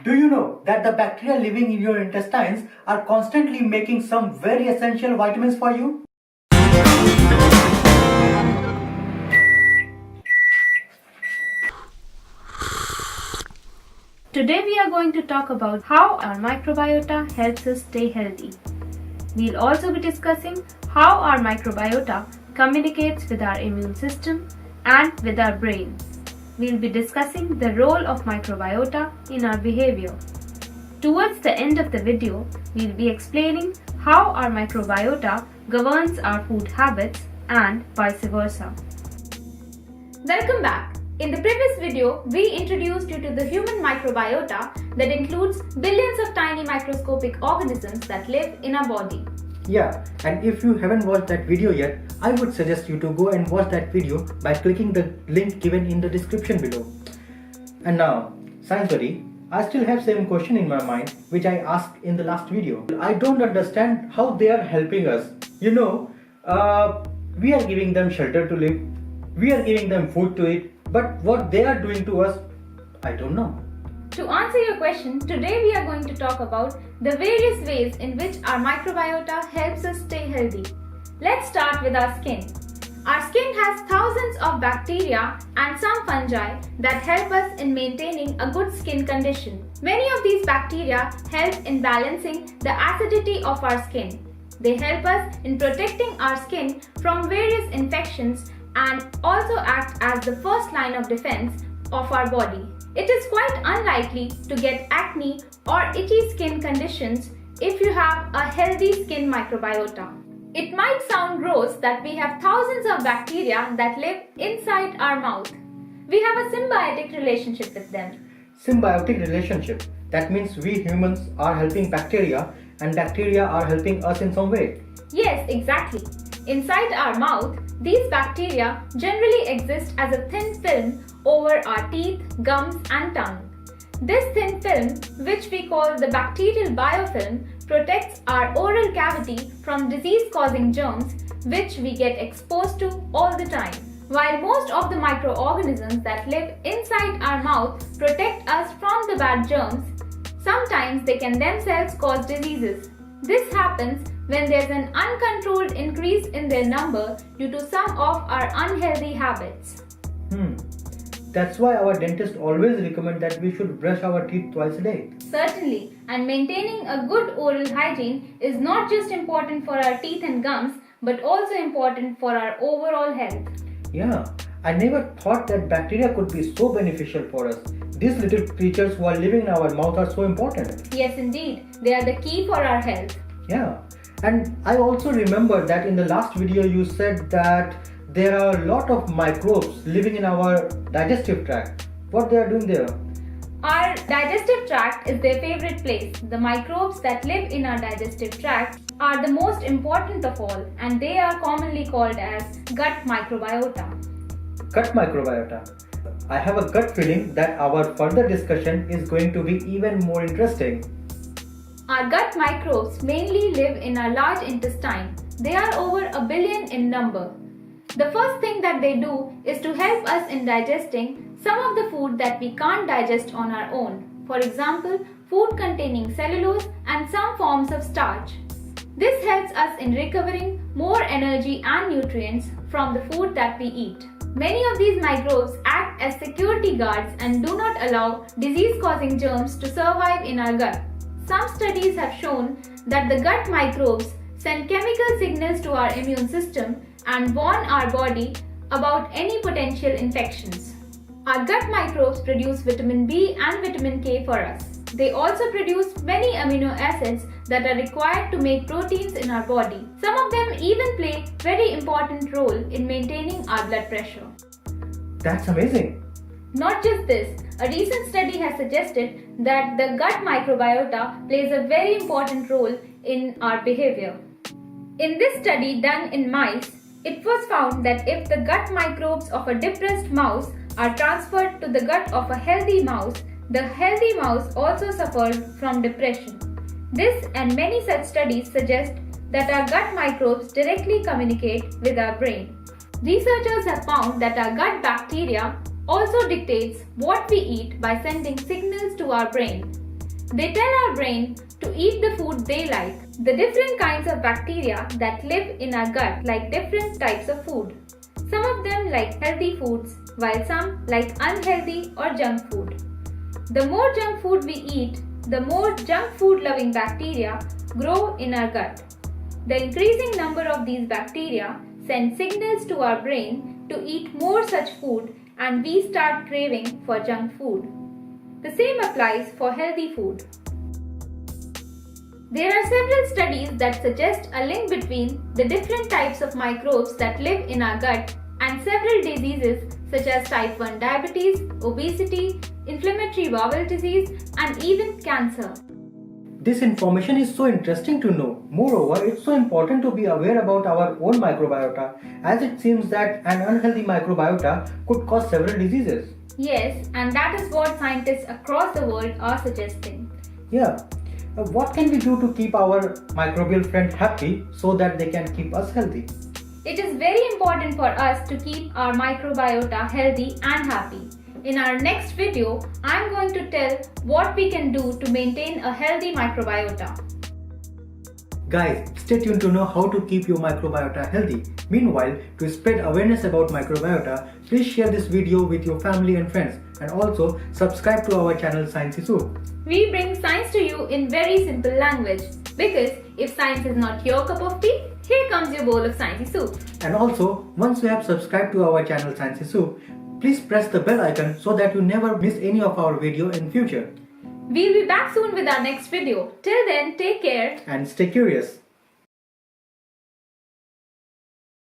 Do you know that the bacteria living in your intestines are constantly making some very essential vitamins for you? Today we are going to talk about how our microbiota helps us stay healthy. We'll also be discussing how our microbiota communicates with our immune system and with our brain. We'll be discussing the role of microbiota in our behavior. Towards the end of the video, we'll be explaining how our microbiota governs our food habits and vice versa. Welcome back. In the previous video, we introduced you to the human microbiota that includes billions of tiny microscopic organisms that live in our body. Yeah, and if you haven't watched that video yet, I would suggest you to go and watch that video by clicking the link given in the description below. And now, science buddy, I still have same question in my mind which I asked in the last video. I don't understand how they are helping us. We are giving them shelter to live, we are giving them food to eat, but what they are doing to us, I don't know. To answer your question, today we are going to talk about the various ways in which our microbiota helps us stay healthy. Let's start with our skin. Our skin has thousands of bacteria and some fungi that help us in maintaining a good skin condition. Many of these bacteria help in balancing the acidity of our skin. They help us in protecting our skin from various infections and also act as the first line of defense of our body. It is quite unlikely to get acne or itchy skin conditions if you have a healthy skin microbiota. It might sound gross that we have thousands of bacteria that live inside our mouth. We have a symbiotic relationship with them. Symbiotic relationship. That means we humans are helping bacteria and bacteria are helping us in some way. Yes, exactly. Inside our mouth, these bacteria generally exist as a thin film over our teeth, gums and tongue. This thin film, which we call the bacterial biofilm, protects our oral cavity from disease-causing germs which we get exposed to all the time. While most of the microorganisms that live inside our mouth protect us from the bad germs, sometimes they can themselves cause diseases. This happens when there's an uncontrolled increase in their number due to some of our unhealthy habits. That's why our dentists always recommend that we should brush our teeth twice a day. Certainly, and maintaining a good oral hygiene is not just important for our teeth and gums, but also important for our overall health. Yeah, I never thought that bacteria could be so beneficial for us. These little creatures who are living in our mouth are so important. Yes, indeed. They are the key for our health. Yeah, and I also remember that in the last video you said that there are a lot of microbes living in our digestive tract. What they are doing there? Our digestive tract is their favorite place. The microbes that live in our digestive tract are the most important of all, and they are commonly called as gut microbiota. Gut microbiota. I have a gut feeling that our further discussion is going to be even more interesting. Our gut microbes mainly live in our large intestine. They are over 1 billion in number. The first thing that they do is to help us in digesting some of the food that we can't digest on our own. For example, food containing cellulose and some forms of starch. This helps us in recovering more energy and nutrients from the food that we eat. Many of these microbes act as security guards and do not allow disease-causing germs to survive in our gut. Some studies have shown that the gut microbes send chemical signals to our immune system and warn our body about any potential infections. Our gut microbes produce vitamin B and vitamin K for us. They also produce many amino acids that are required to make proteins in our body. Some of them even play a very important role in maintaining our blood pressure. That's amazing. Not just this, a recent study has suggested that the gut microbiota plays a very important role in our behavior. In this study done in mice, it was found that if the gut microbes of a depressed mouse are transferred to the gut of a healthy mouse, the healthy mouse also suffered from depression. This and many such studies suggest that our gut microbes directly communicate with our brain. Researchers have found that our gut bacteria also dictates what we eat by sending signals to our brain. They tell our brain to eat the food they like. The different kinds of bacteria that live in our gut like different types of food. Some of them like healthy foods, while some like unhealthy or junk food. The more junk food we eat, the more junk food loving bacteria grow in our gut. The increasing number of these bacteria send signals to our brain to eat more such food, and we start craving for junk food. The same applies for healthy food. There are several studies that suggest a link between the different types of microbes that live in our gut and several diseases such as type 1 diabetes, obesity, inflammatory bowel disease, and even cancer. This information is so interesting to know. Moreover, it's so important to be aware about our own microbiota, as it seems that an unhealthy microbiota could cause several diseases. Yes, and that is what scientists across the world are suggesting. Yeah. What can we do to keep our microbial friend happy so that they can keep us healthy? It is very important for us to keep our microbiota healthy and happy. In our next video, I am going to tell what we can do to maintain a healthy microbiota. Guys, stay tuned to know how to keep your microbiota healthy. Meanwhile, to spread awareness about microbiota, please share this video with your family and friends, and also subscribe to our channel Sciencey Soup. We bring science to you in very simple language, because if science is not your cup of tea, here comes your bowl of Sciencey Soup. And also, once you have subscribed to our channel Sciencey Soup, please press the bell icon so that you never miss any of our video in future. We'll be back soon with our next video. Till then, take care And stay curious.